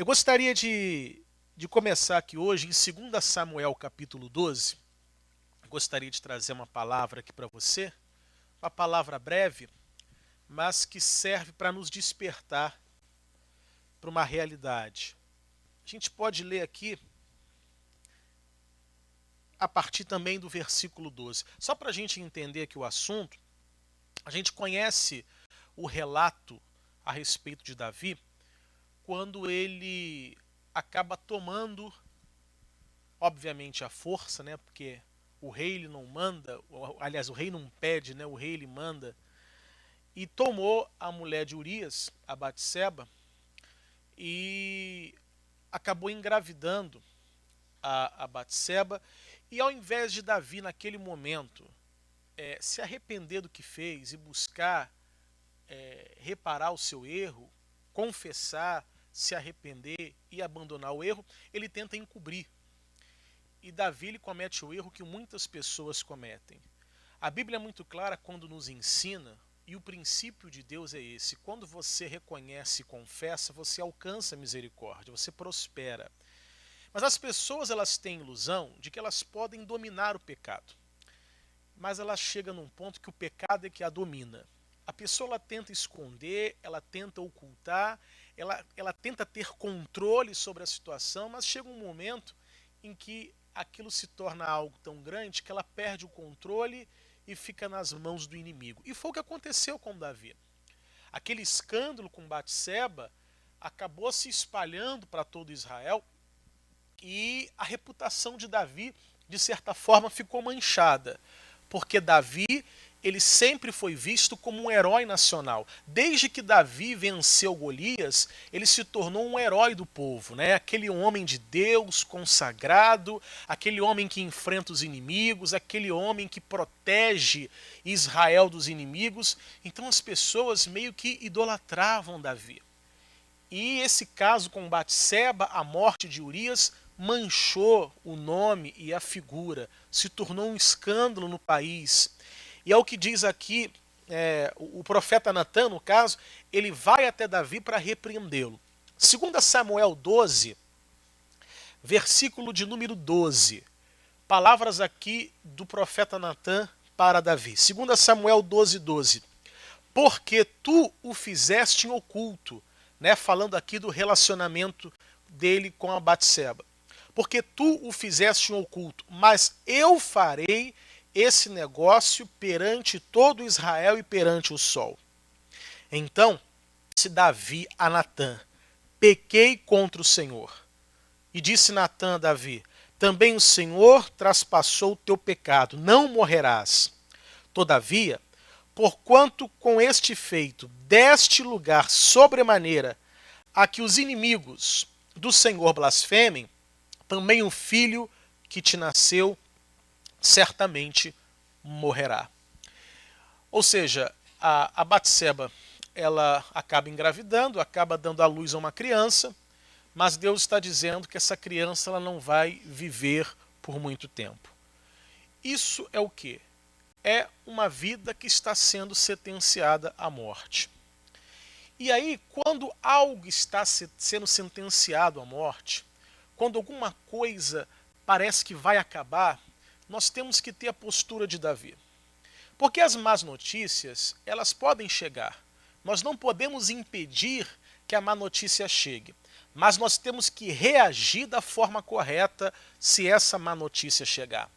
gostaria de começar aqui hoje em 2 Samuel capítulo 12. Gostaria de trazer uma palavra aqui para você, uma palavra breve, mas que serve para nos despertar para uma realidade. A gente pode ler aqui a partir também do versículo 12. Só para a gente entender aqui o assunto, a gente conhece o relato a respeito de Davi quando ele acaba tomando, obviamente, a força, né? Porque o rei ele não manda, aliás, o rei não pede, né? O rei ele manda. E tomou a mulher de Urias, a Batseba, e acabou engravidando a Batseba. E ao invés de Davi, naquele momento, se arrepender do que fez e buscar reparar o seu erro, confessar, se arrepender e abandonar o erro, ele tenta encobrir. E Davi ele comete o erro que muitas pessoas cometem. A Bíblia é muito clara quando nos ensina, e o princípio de Deus é esse: quando você reconhece e confessa, você alcança misericórdia, você prospera. Mas as pessoas elas têm ilusão de que elas podem dominar o pecado. Mas ela chega num ponto que o pecado é que a domina. A pessoa ela tenta esconder, ela tenta ocultar, ela tenta ter controle sobre a situação, mas chega um momento em que aquilo se torna algo tão grande que ela perde o controle e fica nas mãos do inimigo. E foi o que aconteceu com Davi. Aquele escândalo com Batseba acabou se espalhando para todo Israel e a reputação de Davi, de certa forma, ficou manchada. Porque Davi, ele sempre foi visto como um herói nacional. Desde que Davi venceu Golias, ele se tornou um herói do povo, né? Aquele homem de Deus consagrado, aquele homem que enfrenta os inimigos, aquele homem que protege Israel dos inimigos. Então as pessoas meio que idolatravam Davi. E esse caso com Batseba, a morte de Urias, manchou o nome e a figura, se tornou um escândalo no país. E é o que diz aqui o profeta Natan, no caso, ele vai até Davi para repreendê-lo. 2 Samuel 12, versículo de número 12. Palavras aqui do profeta Natan para Davi. 2 Samuel 12, 12. Porque tu o fizeste em oculto, né? Falando aqui do relacionamento dele com a Batseba. Porque tu o fizeste em oculto, mas eu farei esse negócio perante todo Israel e perante o sol. Então disse Davi a Natã: pequei contra o Senhor. E disse Natã a Davi: também o Senhor traspassou o teu pecado, não morrerás. Todavia, porquanto com este feito deste lugar sobremaneira a que os inimigos do Senhor blasfemem, também o filho que te nasceu certamente morrerá. Ou seja, a Batseba, ela acaba engravidando, acaba dando à luz a uma criança, mas Deus está dizendo que essa criança ela não vai viver por muito tempo. Isso é o quê? É uma vida que está sendo sentenciada à morte. E aí, quando algo está sendo sentenciado à morte, quando alguma coisa parece que vai acabar, nós temos que ter a postura de Davi. Porque as más notícias, elas podem chegar. Nós não podemos impedir que a má notícia chegue. Mas nós temos que reagir da forma correta se essa má notícia chegar.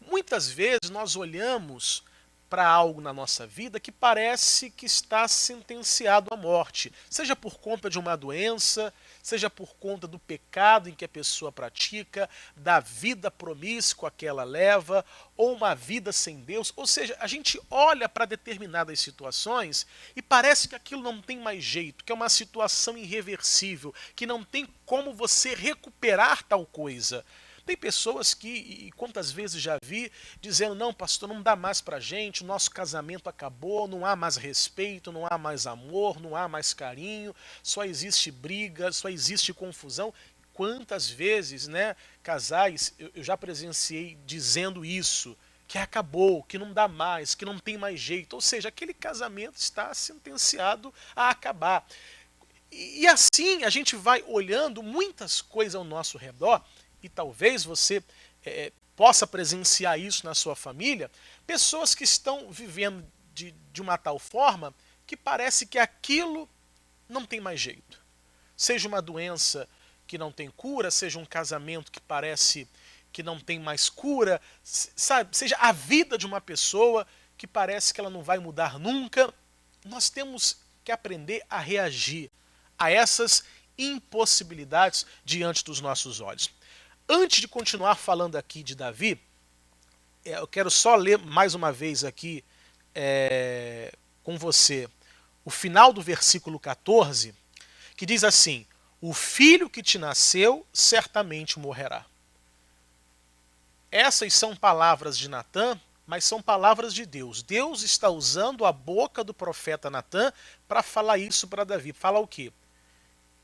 Muitas vezes nós olhamos para algo na nossa vida que parece que está sentenciado à morte, seja por conta de uma doença, seja por conta do pecado em que a pessoa pratica, da vida promíscua que ela leva, ou uma vida sem Deus. Ou seja, a gente olha para determinadas situações e parece que aquilo não tem mais jeito, que é uma situação irreversível, que não tem como você recuperar tal coisa. Tem pessoas que, e quantas vezes já vi, dizendo: não, pastor, não dá mais pra gente, o nosso casamento acabou, não há mais respeito, não há mais amor, não há mais carinho, só existe briga, só existe confusão. Quantas vezes, né, casais, eu já presenciei dizendo isso, que acabou, que não dá mais, que não tem mais jeito. Ou seja, aquele casamento está sentenciado a acabar. E assim a gente vai olhando muitas coisas ao nosso redor, e talvez você possa presenciar isso na sua família, pessoas que estão vivendo de uma tal forma que parece que aquilo não tem mais jeito. Seja uma doença que não tem cura, seja um casamento que parece que não tem mais cura, sabe? Seja a vida de uma pessoa que parece que ela não vai mudar nunca. Nós temos que aprender a reagir a essas impossibilidades diante dos nossos olhos. Antes de continuar falando aqui de Davi, eu quero só ler mais uma vez aqui com você o final do versículo 14, que diz assim: o filho que te nasceu certamente morrerá. Essas são palavras de Natã, mas são palavras de Deus. Deus está usando a boca do profeta Natã para falar isso para Davi. Fala o quê?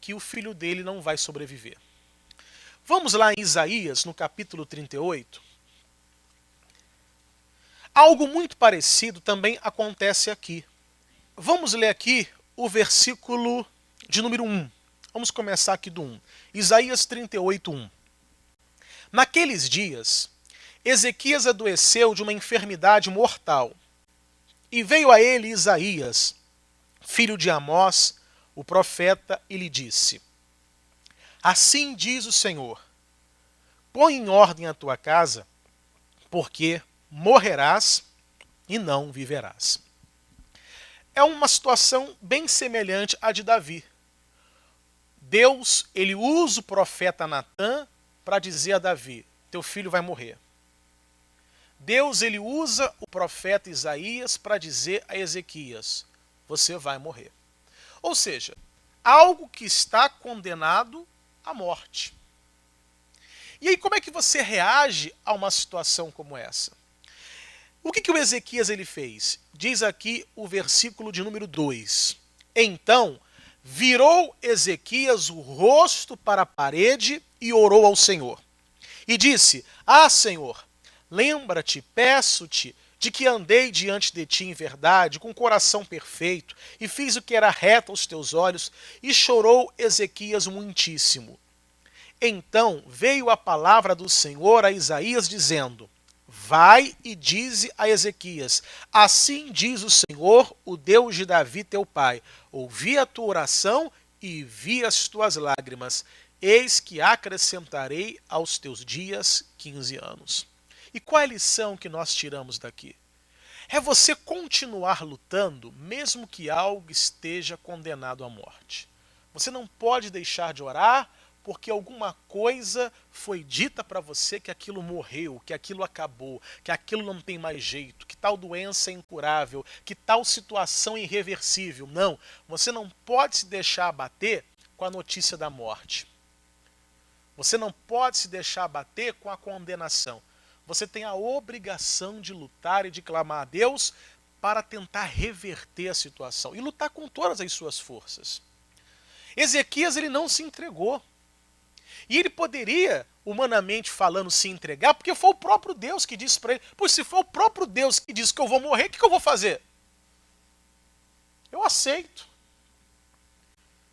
Que o filho dele não vai sobreviver. Vamos lá em Isaías, no capítulo 38. Algo muito parecido também acontece aqui. Vamos ler aqui o versículo de número 1. Vamos começar aqui do 1. Isaías 38, 1. Naqueles dias, Ezequias adoeceu de uma enfermidade mortal. E veio a ele Isaías, filho de Amós, o profeta, e lhe disse: assim diz o Senhor, põe em ordem a tua casa, porque morrerás e não viverás. É uma situação bem semelhante à de Davi. Deus, ele usa o profeta Natã para dizer a Davi: teu filho vai morrer. Deus, ele usa o profeta Isaías para dizer a Ezequias: você vai morrer. Ou seja, algo que está condenado à morte. E aí como é que você reage a uma situação como essa? O que o Ezequias ele fez? Diz aqui o versículo de número 2. Então virou Ezequias o rosto para a parede e orou ao Senhor. E disse: ah, Senhor, lembra-te, peço-te, de que andei diante de ti em verdade, com coração perfeito, e fiz o que era reto aos teus olhos, e chorou Ezequias muitíssimo. Então veio a palavra do Senhor a Isaías, dizendo: vai e dize a Ezequias: assim diz o Senhor, o Deus de Davi teu pai, ouvi a tua oração e vi as tuas lágrimas, eis que acrescentarei aos teus dias 15 anos. E qual é a lição que nós tiramos daqui? É você continuar lutando, mesmo que algo esteja condenado à morte. Você não pode deixar de orar, porque alguma coisa foi dita para você que aquilo morreu, que aquilo acabou, que aquilo não tem mais jeito, que tal doença é incurável, que tal situação é irreversível. Não, você não pode se deixar abater com a notícia da morte. Você não pode se deixar abater com a condenação. Você tem a obrigação de lutar e de clamar a Deus para tentar reverter a situação e lutar com todas as suas forças. Ezequias ele não se entregou. E ele poderia, humanamente falando, se entregar, porque foi o próprio Deus que disse para ele: pois se for o próprio Deus que disse que eu vou morrer, o que eu vou fazer? Eu aceito.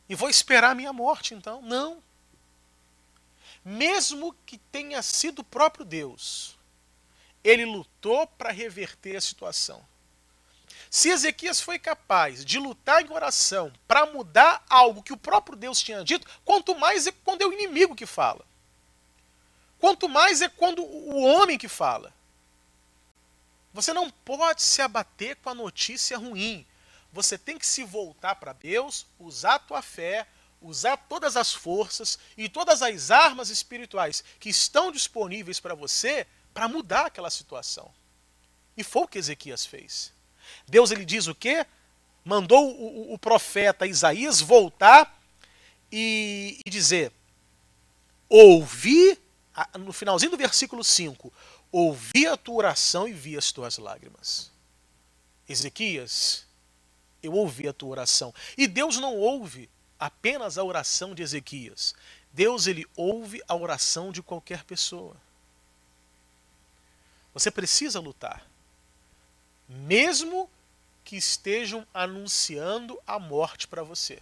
E vou esperar a minha morte, então. Não. Mesmo que tenha sido o próprio Deus, ele lutou para reverter a situação. Se Ezequias foi capaz de lutar em oração para mudar algo que o próprio Deus tinha dito, quanto mais é quando é o inimigo que fala. Quanto mais é quando o homem que fala. Você não pode se abater com a notícia ruim. Você tem que se voltar para Deus, usar a tua fé, usar todas as forças e todas as armas espirituais que estão disponíveis para você para mudar aquela situação. E foi o que Ezequias fez. Deus ele diz o quê? Mandou o profeta Isaías voltar e dizer: ouvi, no finalzinho do versículo 5, ouvi a tua oração e vi as tuas lágrimas. Ezequias, eu ouvi a tua oração. E Deus não ouve apenas a oração de Ezequias. Deus ele ouve a oração de qualquer pessoa. Você precisa lutar. Mesmo que estejam anunciando a morte para você.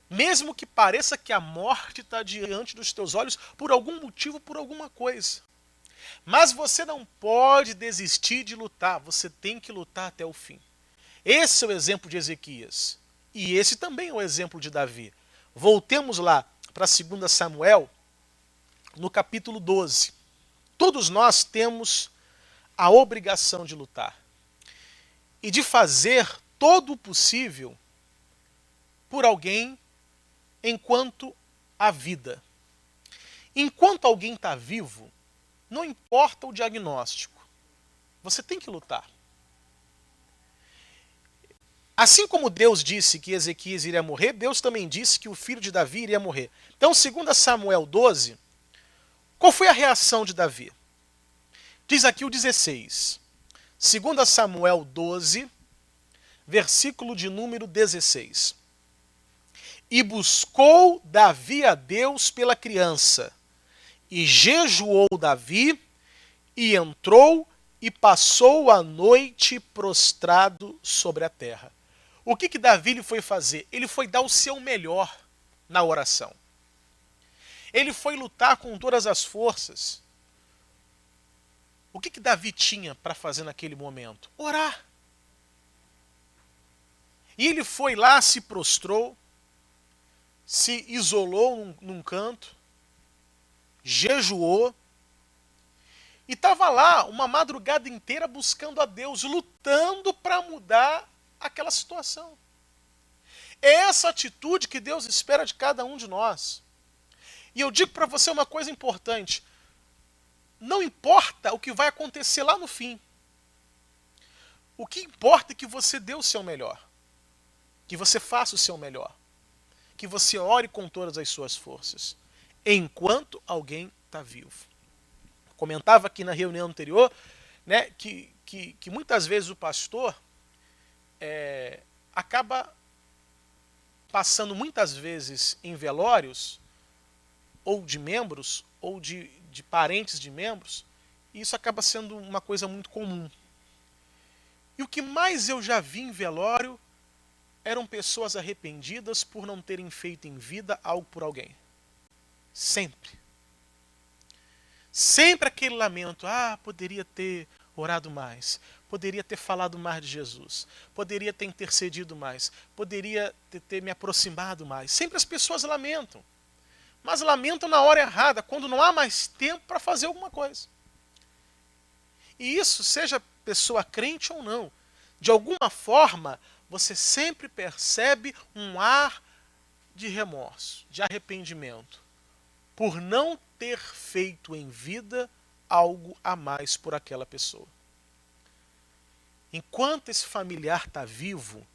Mesmo que pareça que a morte está diante dos teus olhos por algum motivo, por alguma coisa. Mas você não pode desistir de lutar, você tem que lutar até o fim. Esse é o exemplo de Ezequias. E esse também é o exemplo de Davi. Voltemos lá para 2 Samuel, no capítulo 12. Todos nós temos a obrigação de lutar e de fazer todo o possível por alguém enquanto há vida. Enquanto alguém está vivo, não importa o diagnóstico, você tem que lutar. Assim como Deus disse que Ezequias iria morrer, Deus também disse que o filho de Davi iria morrer. Então, 2 Samuel 12, qual foi a reação de Davi? Diz aqui o 16. 2 Samuel 12, versículo de número 16. E buscou Davi a Deus pela criança, e jejuou Davi, e entrou e passou a noite prostrado sobre a terra. O que Davi lhe foi fazer? Ele foi dar o seu melhor na oração. Ele foi lutar com todas as forças. O que Davi tinha para fazer naquele momento? Orar. E ele foi lá, se prostrou, se isolou num canto, jejuou, e estava lá uma madrugada inteira buscando a Deus, lutando para mudar aquela situação. É essa atitude que Deus espera de cada um de nós. E eu digo para você uma coisa importante. Não importa o que vai acontecer lá no fim. O que importa é que você dê o seu melhor. Que você faça o seu melhor. Que você ore com todas as suas forças. Enquanto alguém está vivo. Eu comentava aqui na reunião anterior, né, que muitas vezes o pastor acaba passando muitas vezes em velórios, ou de membros, ou de parentes de membros, e isso acaba sendo uma coisa muito comum. E o que mais eu já vi em velório eram pessoas arrependidas por não terem feito em vida algo por alguém. Sempre. Sempre aquele lamento, poderia ter orado mais, poderia ter falado mais de Jesus, poderia ter intercedido mais, poderia ter me aproximado mais. Sempre as pessoas lamentam. Mas lamentam na hora errada, quando não há mais tempo para fazer alguma coisa. E isso, seja pessoa crente ou não, de alguma forma, você sempre percebe um ar de remorso, de arrependimento, por não ter feito em vida algo a mais por aquela pessoa. Enquanto esse familiar está vivo,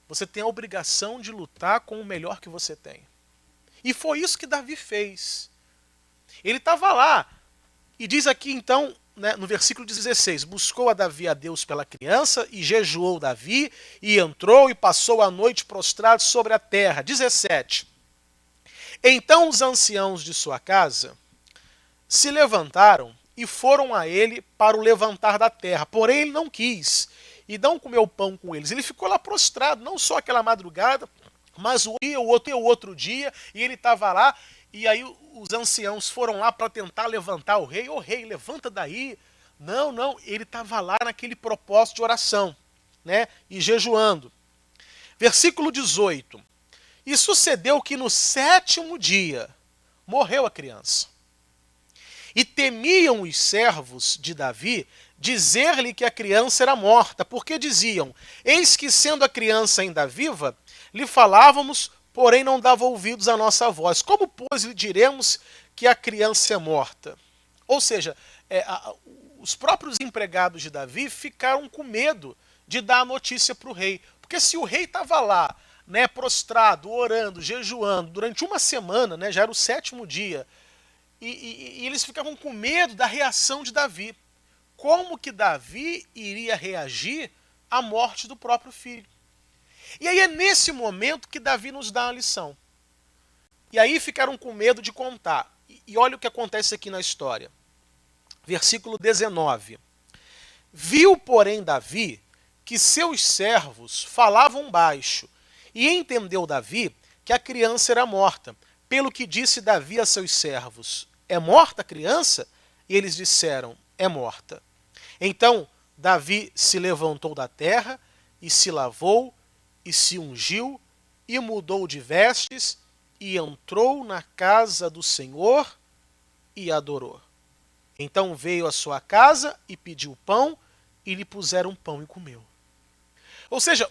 você tem a obrigação de lutar com o melhor que você tem. E foi isso que Davi fez. Ele estava lá. E diz aqui então, né, no versículo 16, buscou a Davi a Deus pela criança, e jejuou Davi, e entrou e passou a noite prostrado sobre a terra. 17. Então os anciãos de sua casa se levantaram e foram a ele para o levantar da terra. Porém ele não quis, e não comeu pão com eles. Ele ficou lá prostrado, não só aquela madrugada, mas o outro dia, e ele estava lá, e aí os anciãos foram lá para tentar levantar o rei. Ô rei, levanta daí. Não, ele estava lá naquele propósito de oração, né, e jejuando. Versículo 18. E sucedeu que no 7º dia morreu a criança. E temiam os servos de Davi dizer-lhe que a criança era morta, porque diziam, eis que sendo a criança ainda viva, lhe falávamos, porém não dava ouvidos à nossa voz. Como, pois, lhe diremos que a criança é morta? Ou seja, os próprios empregados de Davi ficaram com medo de dar a notícia para o rei. Porque se o rei estava lá, né, prostrado, orando, jejuando, durante uma semana, né, já era o 7º dia, e eles ficavam com medo da reação de Davi. Como que Davi iria reagir à morte do próprio filho? E aí é nesse momento que Davi nos dá a lição. E aí ficaram com medo de contar. E olha o que acontece aqui na história. Versículo 19. Viu, porém, Davi que seus servos falavam baixo, e entendeu Davi que a criança era morta. Pelo que disse Davi a seus servos: é morta a criança? E eles disseram: é morta. Então Davi se levantou da terra, e se lavou, e se ungiu, e mudou de vestes, e entrou na casa do Senhor, e adorou. Então veio à sua casa, e pediu pão, e lhe puseram pão e comeu. Ou seja,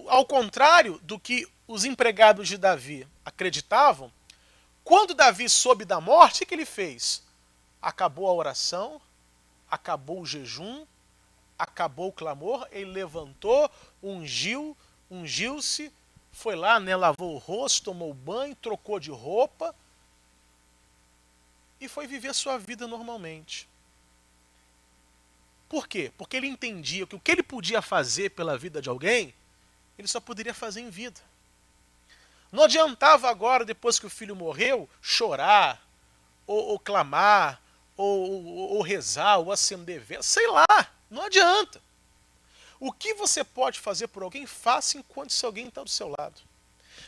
ao contrário do que os empregados de Davi acreditavam, quando Davi soube da morte, o que ele fez? Acabou a oração, acabou o jejum, acabou o clamor, ele levantou, ungiu-se, foi lá, né, lavou o rosto, tomou banho, trocou de roupa e foi viver sua vida normalmente. Por quê? Porque ele entendia que o que ele podia fazer pela vida de alguém, ele só poderia fazer em vida. Não adiantava agora, depois que o filho morreu, chorar, ou clamar, ou rezar, ou acender vela, sei lá, não adianta. O que você pode fazer por alguém, faça enquanto esse alguém está do seu lado.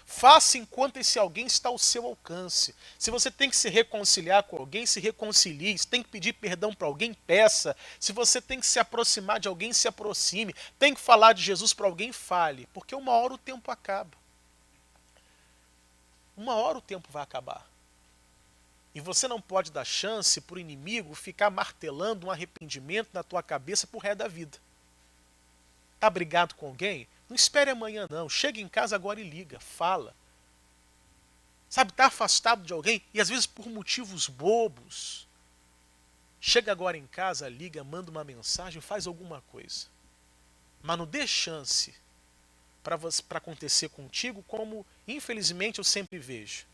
Faça enquanto esse alguém está ao seu alcance. Se você tem que se reconciliar com alguém, se reconcilie. Se tem que pedir perdão para alguém, peça. Se você tem que se aproximar de alguém, se aproxime. Tem que falar de Jesus para alguém, fale. Porque uma hora o tempo acaba. Uma hora o tempo vai acabar. E você não pode dar chance para o inimigo ficar martelando um arrependimento na tua cabeça pro resto da vida. Tá brigado com alguém? Não espere amanhã não. Chega em casa agora e liga, fala. Sabe, tá afastado de alguém e às vezes por motivos bobos. Chega agora em casa, liga, manda uma mensagem, faz alguma coisa. Mas não dê chance para acontecer contigo como, infelizmente, eu sempre vejo.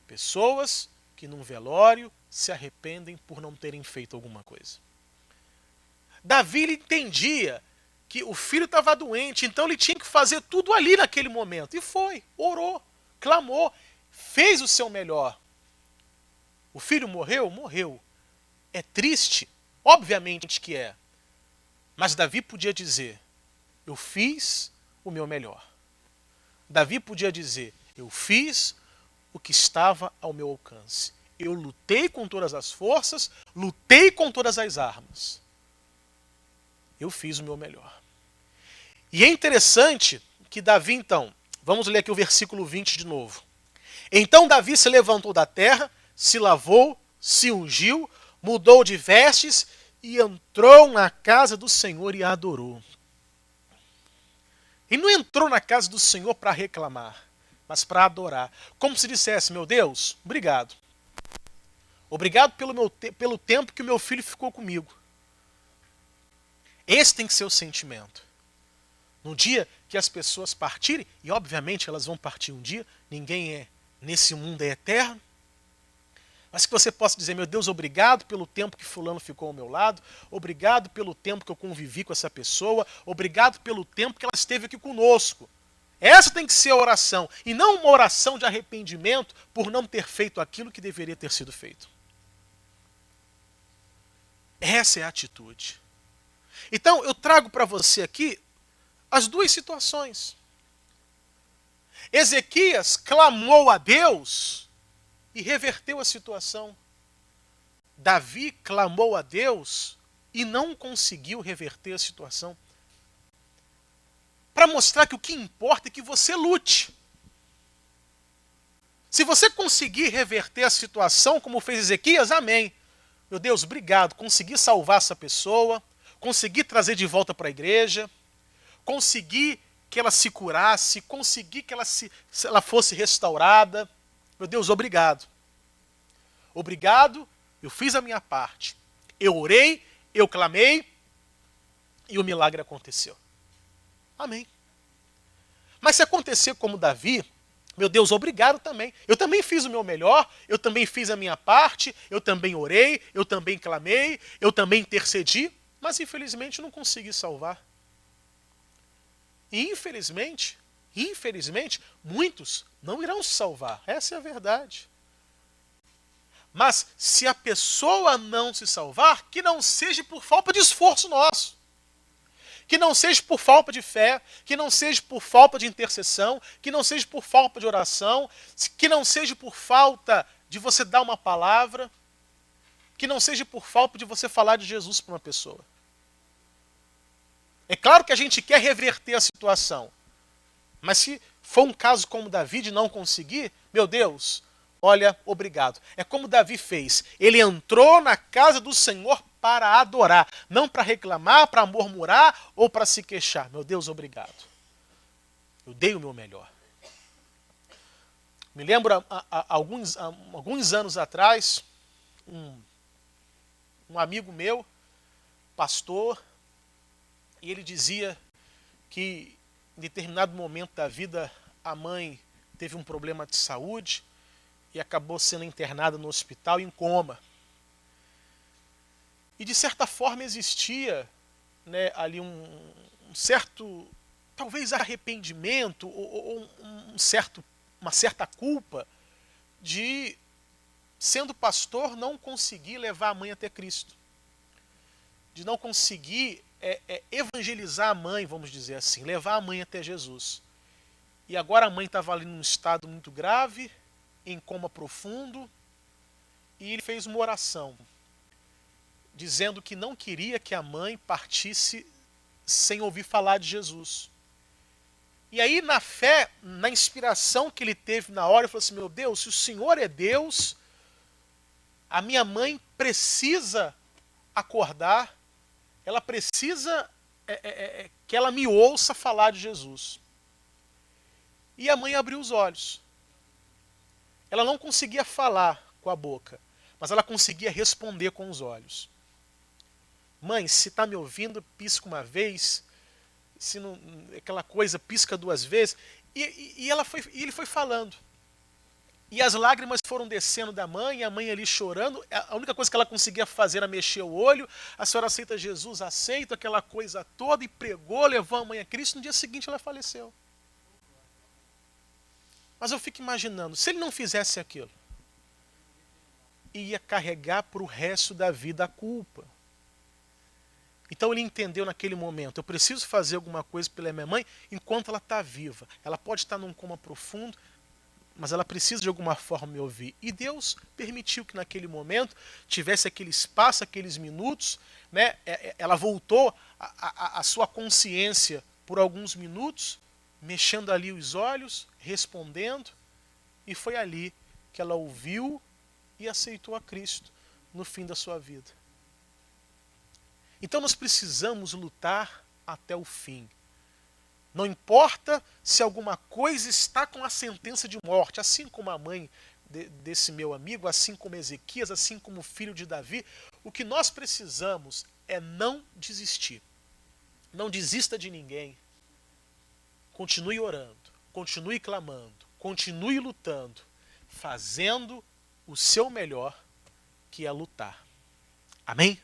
Pessoas que num velório se arrependem por não terem feito alguma coisa. Davi ele entendia que o filho estava doente, então ele tinha que fazer tudo ali naquele momento. E foi, orou, clamou, fez o seu melhor. O filho morreu? Morreu. É triste? Obviamente que é. Mas Davi podia dizer: eu fiz o meu melhor. Davi podia dizer: eu fiz o que estava ao meu alcance. Eu lutei com todas as forças, lutei com todas as armas. Eu fiz o meu melhor. E é interessante que Davi, então, vamos ler aqui o versículo 20 de novo. Então Davi se levantou da terra, se lavou, se ungiu, mudou de vestes e entrou na casa do Senhor e a adorou. E não entrou na casa do Senhor para reclamar, mas para adorar. Como se dissesse: meu Deus, obrigado. Obrigado pelo tempo que o meu filho ficou comigo. Esse tem que ser o sentimento. No dia que as pessoas partirem, e obviamente elas vão partir um dia, ninguém nesse mundo é eterno, mas que você possa dizer: meu Deus, obrigado pelo tempo que fulano ficou ao meu lado, obrigado pelo tempo que eu convivi com essa pessoa, obrigado pelo tempo que ela esteve aqui conosco. Essa tem que ser a oração, e não uma oração de arrependimento por não ter feito aquilo que deveria ter sido feito. Essa é a atitude. Então, eu trago para você aqui as duas situações. Ezequias clamou a Deus e reverteu a situação. Davi clamou a Deus e não conseguiu reverter a situação. Para mostrar que o que importa é que você lute. Se você conseguir reverter a situação como fez Ezequias, amém. Meu Deus, obrigado, consegui salvar essa pessoa, consegui trazer de volta para a igreja, consegui que ela se curasse, consegui que ela fosse restaurada. Meu Deus, obrigado. Obrigado, eu fiz a minha parte. Eu orei, eu clamei e o milagre aconteceu. Amém. Mas se acontecer como Davi, meu Deus, obrigado também. Eu também fiz o meu melhor, eu também fiz a minha parte, eu também orei, eu também clamei, eu também intercedi, mas infelizmente não consegui salvar. E infelizmente, muitos não irão se salvar. Essa é a verdade. Mas se a pessoa não se salvar, que não seja por falta de esforço nosso. Que não seja por falta de fé, que não seja por falta de intercessão, que não seja por falta de oração, que não seja por falta de você dar uma palavra, que não seja por falta de você falar de Jesus para uma pessoa. É claro que a gente quer reverter a situação, mas se for um caso como Davi de não conseguir, meu Deus, olha, obrigado. É como Davi fez. Ele entrou na casa do Senhor para adorar, não para reclamar, para murmurar ou para se queixar. Meu Deus, obrigado. Eu dei o meu melhor. Me lembro, alguns anos atrás, um amigo meu, pastor, e ele dizia que em determinado momento da vida a mãe teve um problema de saúde e acabou sendo internada no hospital em coma. E de certa forma existia, né, ali um certo, talvez arrependimento ou uma certa culpa de, sendo pastor, não conseguir levar a mãe até Cristo. De não conseguir evangelizar a mãe, vamos dizer assim, levar a mãe até Jesus. E agora a mãe estava ali num estado muito grave, em coma profundo, e ele fez uma oração, dizendo que não queria que a mãe partisse sem ouvir falar de Jesus. E aí, na fé, na inspiração que ele teve na hora, ele falou assim, meu Deus, se o Senhor é Deus, a minha mãe precisa acordar, ela precisa que ela me ouça falar de Jesus. E a mãe abriu os olhos. Ela não conseguia falar com a boca, mas ela conseguia responder com os olhos. Mãe, se está me ouvindo, pisca uma vez, se não, aquela coisa, pisca duas vezes. E ele foi falando. E as lágrimas foram descendo da mãe, e a mãe ali chorando. A única coisa que ela conseguia fazer era mexer o olho. A senhora aceita Jesus, aceita aquela coisa toda, e pregou, levou a mãe a Cristo. No dia seguinte ela faleceu. Mas eu fico imaginando, se ele não fizesse aquilo, ia carregar para o resto da vida a culpa. Então ele entendeu naquele momento, eu preciso fazer alguma coisa pela minha mãe enquanto ela está viva. Ela pode estar num coma profundo, mas ela precisa de alguma forma me ouvir. E Deus permitiu que naquele momento tivesse aquele espaço, aqueles minutos, né? Ela voltou a sua consciência por alguns minutos, mexendo ali os olhos, respondendo, e foi ali que ela ouviu e aceitou a Cristo no fim da sua vida. Então nós precisamos lutar até o fim. Não importa se alguma coisa está com a sentença de morte, assim como a mãe desse meu amigo, assim como Ezequias, assim como o filho de Davi, o que nós precisamos é não desistir. Não desista de ninguém. Continue orando, continue clamando, continue lutando, fazendo o seu melhor, que é lutar. Amém?